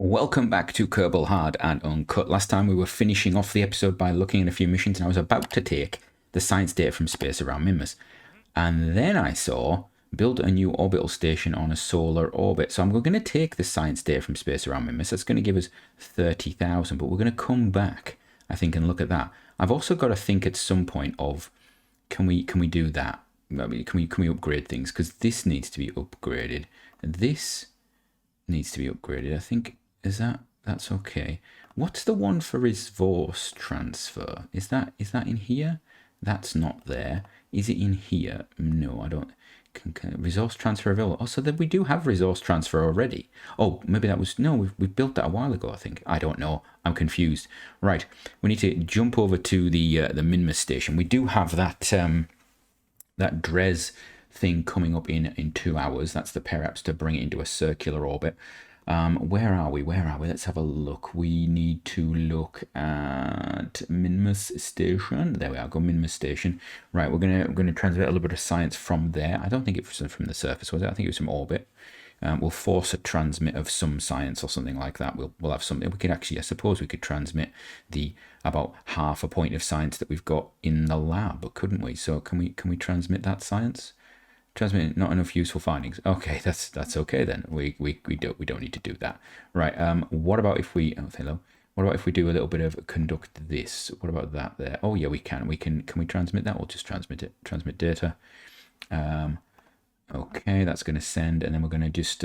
Welcome back to Kerbal Hard and Uncut. Last time we were finishing off the episode by looking at a few missions, and I was about to take the science data from space around Minmus. And then I saw build a new orbital station on a solar orbit. So I'm going to take the science data from space around Minmus. That's going to give us 30,000, but we're going to come back, I think, and look at that. I've also got to think at some point of, can we do that? I mean, can we upgrade things? Because this needs to be upgraded. This needs to be upgraded. I think, that's okay. What's the one for resource transfer? Is that in here? That's not there. Is it in here? No, I don't. Resource transfer available. Oh, so then we do have resource transfer already. Oh, maybe that was, no, we've built that a while ago, I think. I don't know. I'm confused. Right, we need to jump over to the Minmus station. We do have that that Dres thing coming up in 2 hours. That's the perhaps to bring it into a circular orbit. Where are we? Let's have a look. We need to look at Minmus Station. There we are. Go Minmus Station. Right, we're gonna transmit a little bit of science from there. I don't think it was from the surface, was it? I think it was from orbit. We'll force a transmit of some science or something like that. We'll have something. We could actually, I suppose, we could transmit the about half a point of science that we've got in the lab, couldn't we? So can we transmit that science? Transmit not enough useful findings. Okay, that's okay then. We don't need to do that. Right. What about if we hello? What about if we do a little bit of conduct this? What about that there? Oh yeah, we can. Can we transmit that? We'll just transmit it. Transmit data. Okay, that's going to send, and then we're going to just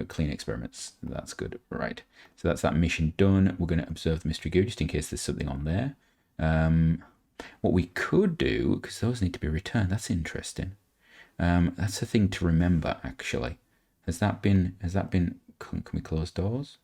clean experiments. That's good. Right. So that's that mission done. We're going to observe the mystery goo just in case there's something on there. What we could do, because those need to be returned. That's interesting. That's a thing to remember, actually. Has that been? Can we close doors?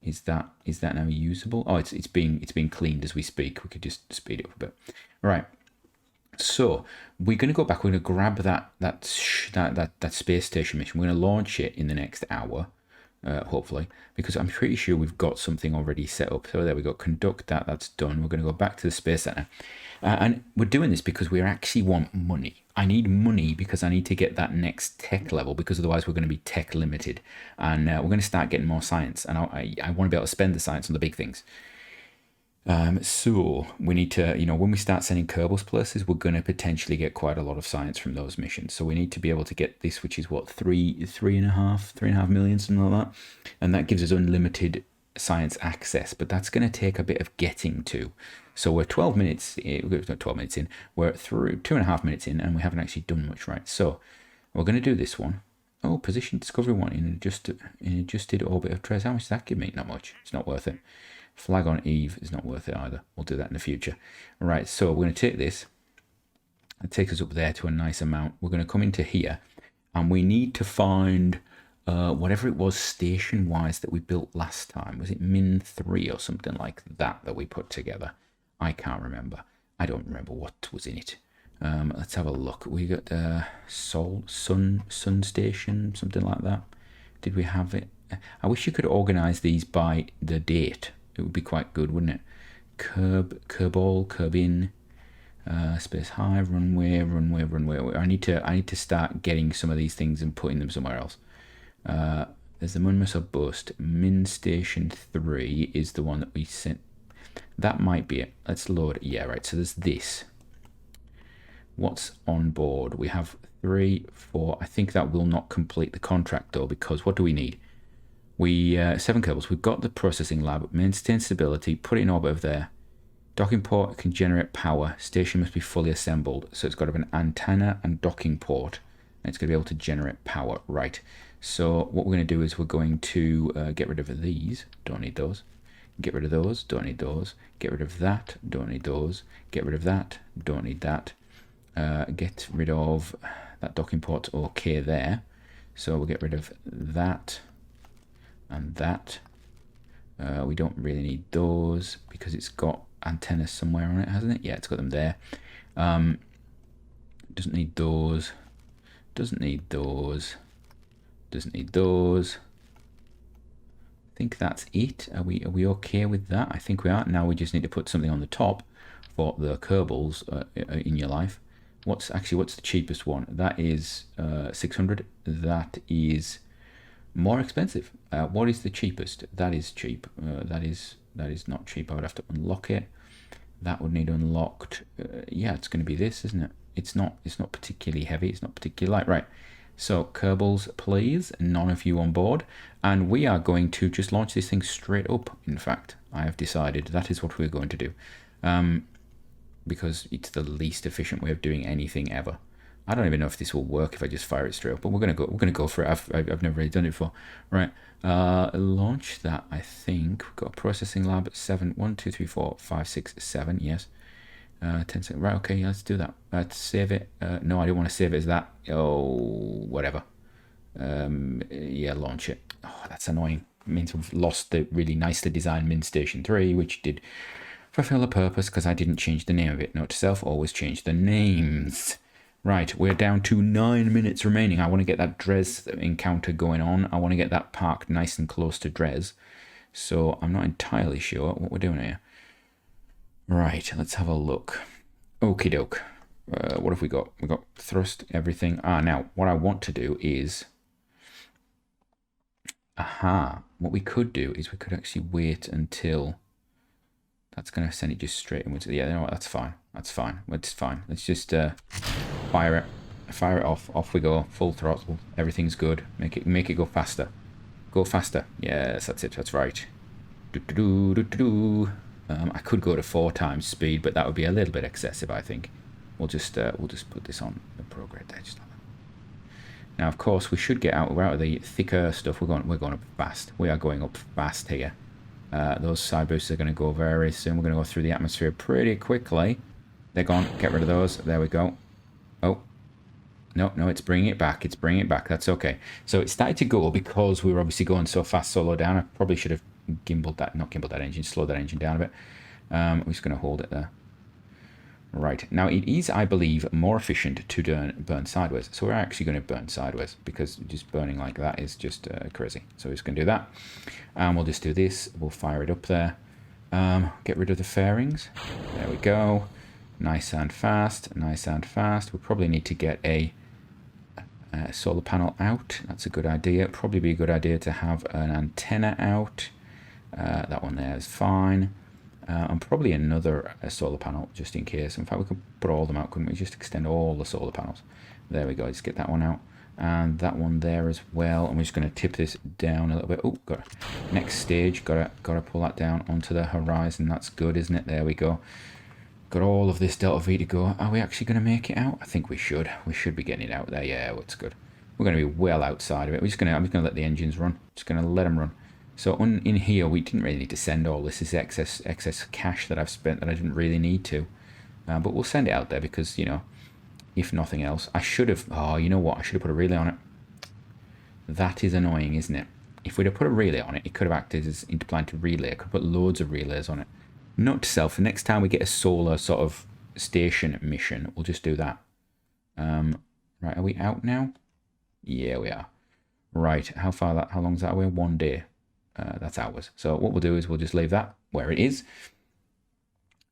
Is that now usable? Oh, it's being cleaned as we speak. We could just speed it up a bit. Right. So we're going to go back. We're going to grab that space station mission. We're going to launch it in the next hour, hopefully, because I'm pretty sure we've got something already set up. So there we go. Conduct that. That's done. We're going to go back to the space center. And we're doing this because we actually want money. I need money because I need to get that next tech level, because otherwise we're going to be tech limited. And we're going to start getting more science. And I want to be able to spend the science on the big things. So we need to, when we start sending Kerbals places, we're going to potentially get quite a lot of science from those missions. So we need to be able to get this, which is what, 3.5 million, something like that. And that gives us unlimited science access, but that's going to take a bit of getting to. So we're 12 minutes in, we're through 2.5 minutes in, and we haven't actually done much, right? So we're going to do this one. Oh, position discovery one in adjusted orbit of Dres. How much does that give me? Not much. It's not worth it. Flag on Eve is not worth it either. We'll do that in the future. Right, so we're going to take this. It takes us up there to a nice amount. We're going to come into here, and we need to find whatever it was station-wise that we built last time. Was it Min 3 or something like that we put together? I can't remember. I don't remember what was in it. Let's have a look. We got sun station, something like that. Did we have it? I wish you could organize these by the date. It would be quite good, wouldn't it? Kerbal, space hive, runway. I need to start getting some of these things and putting them somewhere else. There's the Minmus bust. Min Station 3 is the one that we sent. That might be it. Let's load it. Yeah, right. So there's this. What's on board? We have 3, 4. I think that will not complete the contract though, because what do we need? 7 Kerbals. We've got the processing lab. Maintain stability. Put it in orbit over there. Docking port can generate power. Station must be fully assembled. So it's got to have an antenna and docking port. And it's going to be able to generate power. Right. So what we're going to do is we're going to get rid of these. Don't need those. Get rid of those. Don't need those. Get rid of that. Don't need those. Get rid of that. Don't need that. Get rid of that docking port. Okay there. So we'll get rid of that. And that. We don't really need those because it's got antennas somewhere on it, hasn't it? Yeah, it's got them there. Doesn't need those. Doesn't need those. Doesn't need those. I think that's it. Are we okay with that? I think we are. Now we just need to put something on the top for the Kerbals in your life. What's the cheapest one? That is 600. That is More expensive. What is the cheapest? That is cheap. That is not cheap. I would have to unlock it. That would need unlocked. Yeah, it's going to be this, isn't it? It's not particularly heavy. It's not particularly light. Right. So Kerbals, please. None of you on board. And we are going to just launch this thing straight up. In fact, I have decided that is what we're going to do. Because it's the least efficient way of doing anything ever. I don't even know if this will work if I just fire it straight up, but we're gonna go for it. I've never really done it before. Right, launch that. I think we've got a processing lab 7. 1, 2, 3, 4, 5, 6, 7. Yes, 10 seconds. Right, okay, let's do that. Let's save it. No, I don't want to save it as that. Oh, whatever. Yeah, launch it. Oh, that's annoying. It means we've lost the really nicely designed Min Station 3, which did fulfill a purpose because I didn't change the name of it. Note to self: always change the names. Right, we're down to 9 minutes remaining. I want to get that Dres encounter going on. I want to get that parked nice and close to Dres. So I'm not entirely sure what we're doing here. Right, let's have a look. Okie doke. What have we got? We've got thrust, everything. Now, what I want to do is... What we could do is we could actually wait until... That's going to send it just straight inwards. Yeah, you know what? That's fine. That's fine. It's fine. Let's just fire it off. Off we go. Full throttle. Everything's good. Make it go faster. Go faster. Yes, that's it. That's right. I could go to 4 times speed, but that would be a little bit excessive, I think. We'll just put this on the prograde there, just like that. Now, of course, we should get out. We're out of the thicker stuff. We're going up fast. We are going up fast here. Those side boosts are going to go very soon. We're going to go through the atmosphere pretty quickly. They're gone. Get rid of those. There we go. Oh. No, it's bringing it back. It's bringing it back. That's okay. So it started to go because we were obviously going so fast, so low down. I probably should have slowed that engine down a bit. I'm just going to hold it there. Right. Now, it is, I believe, more efficient to burn sideways. So we're actually going to burn sideways because just burning like that is just crazy. So we're just going to do that. And we'll just do this. We'll fire it up there. Get rid of the fairings. There we go. Nice and fast. Nice and fast. We'll probably need to get a solar panel out. That's a good idea. Probably be a good idea to have an antenna out. That one there is fine. And probably another solar panel just in case. In fact, we could put all of them out, couldn't we? Just extend all the solar panels. There we go. Let's get that one out. And that one there as well. And we're just going to tip this down a little bit. Oh, got it. Next stage. Got to pull that down onto the horizon. That's good, isn't it? There we go. Got all of this Delta V to go. Are we actually going to make it out? I think we should. We should be getting it out there. Yeah, it's good. We're going to be well outside of it. I'm just going to let the engines run. Just going to let them run. So in here, we didn't really need to send all this. This is excess cash that I've spent that I didn't really need to. But we'll send it out there because, you know, if nothing else. I should have... Oh, you know what? I should have put a relay on it. That is annoying, isn't it? If we'd have put a relay on it, it could have acted as interplanetary relay. I could have put loads of relays on it. Note to self, the next time we get a solar sort of station mission, we'll just do that. Right, are we out now? Yeah, we are. Right, how long is that away? 1 day. That's hours. So what we'll do is we'll just leave that where it is.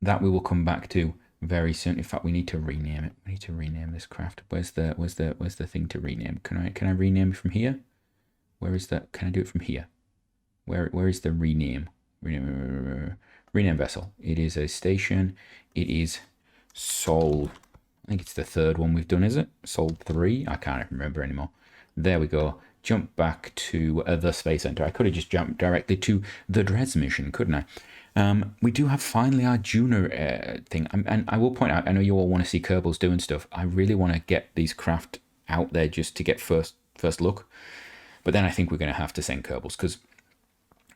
That we will come back to very soon. In fact, we need to rename it. We need to rename this craft. Where's the thing to rename? Can I rename it from here? Where is that? Can I do it from here? Where is the rename? Rename vessel. It is a station. It is Sol. I think it's the 3rd one we've done, is it? Sol 3? I can't remember anymore. There we go. Jump back to the Space Center. I could have just jumped directly to the Dres mission, couldn't I? We do have finally our Juno thing. And I will point out, I know you all want to see Kerbals doing stuff. I really want to get these craft out there just to get first look. But then I think we're going to have to send Kerbals because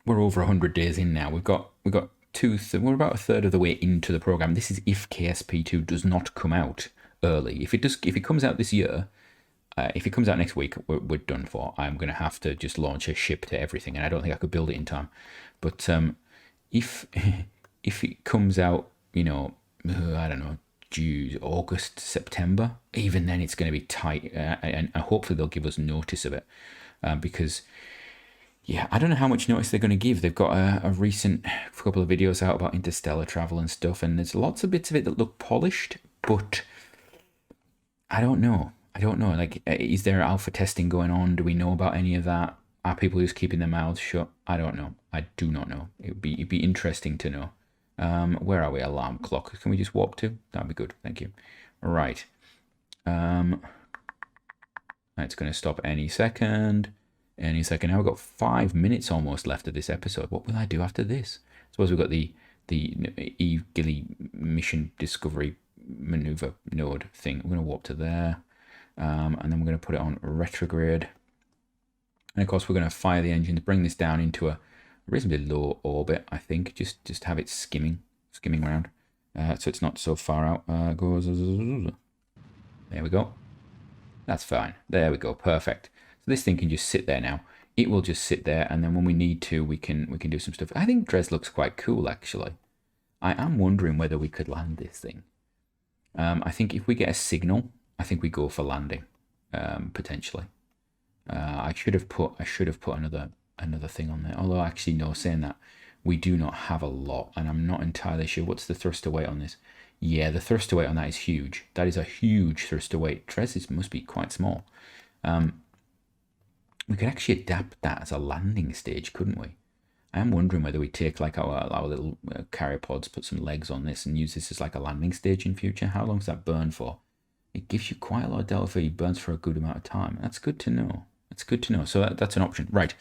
we're over 100 days in now. We're about a third of the way into the program. This is if KSP2 does not come out early. If it comes out this year, if it comes out next week, we're done for. I'm going to have to just launch a ship to everything, and I don't think I could build it in time. But if it comes out, you know, I don't know, August, September, even then it's going to be tight, and hopefully they'll give us notice of it, because, yeah, I don't know how much notice they're going to give. They've got a recent couple of videos out about interstellar travel and stuff, and there's lots of bits of it that look polished, but I don't know. Like, is there alpha testing going on? Do we know about any of that? Are people just keeping their mouths shut? I don't know. I do not know. It'd be interesting to know. Where are we? Alarm clock. Can we just warp to? That'd be good. Thank you. Right. It's going to stop any second. Any second. Now we've got 5 minutes almost left of this episode. What will I do after this? I suppose we've got the Eve Gilly mission discovery maneuver node thing. We're going to warp to there. And then we're going to put it on retrograde. And of course, we're going to fire the engines, bring this down into a reasonably low orbit, I think. Just have it skimming around. So it's not so far out. There we go. That's fine. There we go. Perfect. So this thing can just sit there now. It will just sit there, and then when we need to, we can do some stuff. I think Dres looks quite cool, actually. I am wondering whether we could land this thing. I think if we get a signal, I think we go for landing, potentially. I should have put another thing on there. Although actually, no, saying that, we do not have a lot, and I'm not entirely sure. What's the thruster weight on this? Yeah, the thruster weight on that is huge. That is a huge thruster weight. Dres must be quite small. We could actually adapt that as a landing stage, couldn't we? I am wondering whether we take like our little carrier pods, put some legs on this, and use this as like a landing stage in future. How long does that burn for? It gives you quite a lot of delta V. Burns for a good amount of time. That's good to know. That's good to know. So that's an option. Right.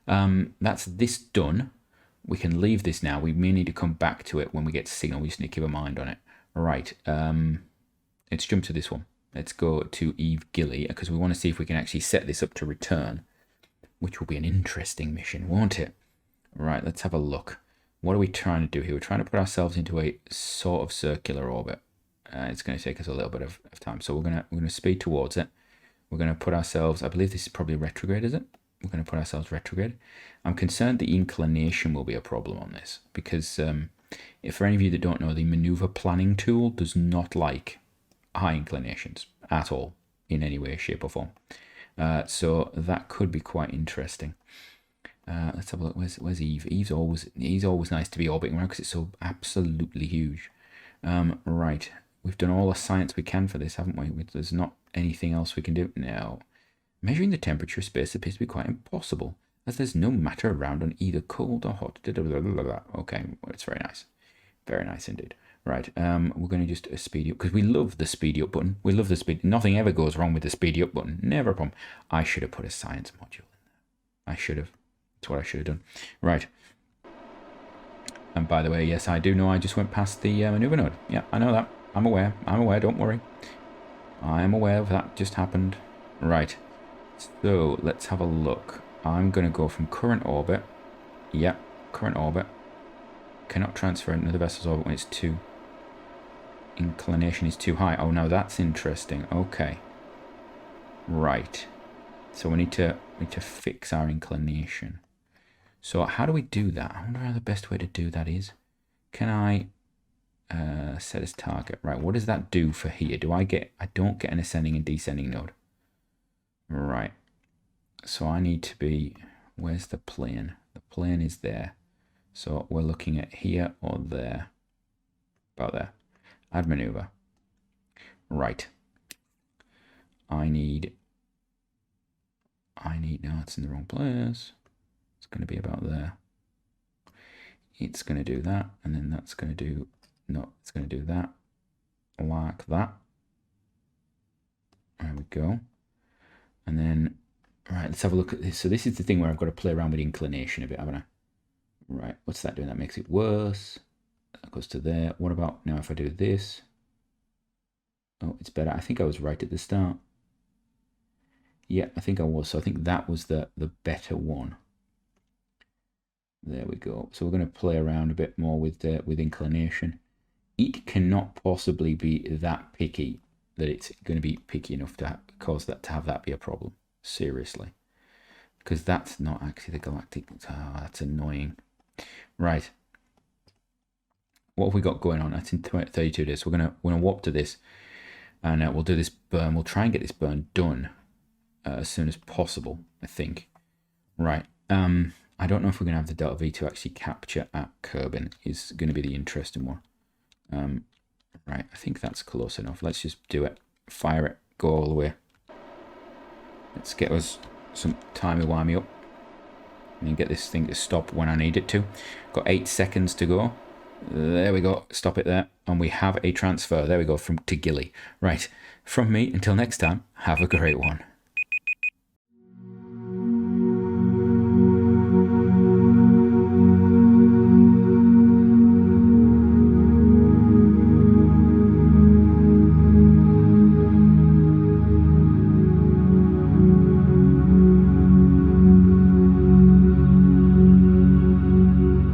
That's this done. We can leave this now. We may need to come back to it when we get signal. We just need to keep a mind on it. Right. Let's jump to this one. Let's go to Eve Gilly because we want to see if we can actually set this up to return, which will be an interesting mission, won't it? Right, let's have a look. What are we trying to do here? We're trying to put ourselves into a sort of circular orbit. It's going to take us a little bit of time, so we're gonna speed towards it. We're going to put ourselves. I believe this is probably retrograde, is it? We're going to put ourselves retrograde. I'm concerned the inclination will be a problem on this because, if for any of you that don't know, the maneuver planning tool does not like high inclinations at all in any way, shape, or form. So that could be quite interesting. Let's have a look. Where's Eve? He's always nice to be orbiting around because it's so absolutely huge. Right, we've done all the science we can for this, haven't we? There's not anything else we can do now. Measuring the temperature of space appears to be quite impossible, as there's no matter around on either cold or hot. Okay, well, it's very nice indeed. Right, we're going to just speed up because we love the speedy up button. We love the speed. Nothing ever goes wrong with the speedy up button. Never a problem. I should have put a science module in there. I should have. That's what I should have done. Right. And by the way, yes, I do know I just went past the maneuver node. Yeah, I know that. I'm aware. Don't worry. I am aware of that just happened. Right. So let's have a look. I'm going to go from current orbit. Yep, current orbit. Cannot transfer another vessel's orbit when it's too... inclination is too high. Oh, now that's interesting. Okay. Right. So we need to fix our inclination. So how do we do that? I wonder how the best way to do that is. Can I set as target? Right, what does that do for here? I don't get an ascending and descending node. Right. So I need to be... Where's the plane? The plane is there. So we're looking at here or there. About there. Add maneuver. Right. I need... No, it's in the wrong place. It's going to be about there. It's going to do that. And then that's going to do... No, it's going to do that. Like that. There we go. And then... Right, let's have a look at this. So this is the thing where I've got to play around with inclination a bit, haven't I? Right, what's that doing? That makes it worse. That goes to there. What about now if I do this? Oh, it's better. I think I was right at the start. Yeah, I think I was. So I think that was the better one. There we go. So we're going to play around a bit more with inclination. It cannot possibly be that picky that it's going to be picky enough to cause that to have that be a problem. Seriously. Because that's not actually the galactic... Oh, that's annoying. Right. What have we got going on? That's in 32 days. So we're gonna warp to this. And we'll do this burn. We'll try and get this burn done as soon as possible, I think. Right. I don't know if we're going to have the Delta V to actually capture at Kerbin. Is going to be the interesting one. Right. I think that's close enough. Let's just do it. Fire it. Go all the way. Let's get us some timey-wimey up. and then get this thing to stop when I need it to. Got 8 seconds to go. There we go. Stop it there. And we have a transfer. There we go, to Gilly. Right. From me, until next time, have a great one.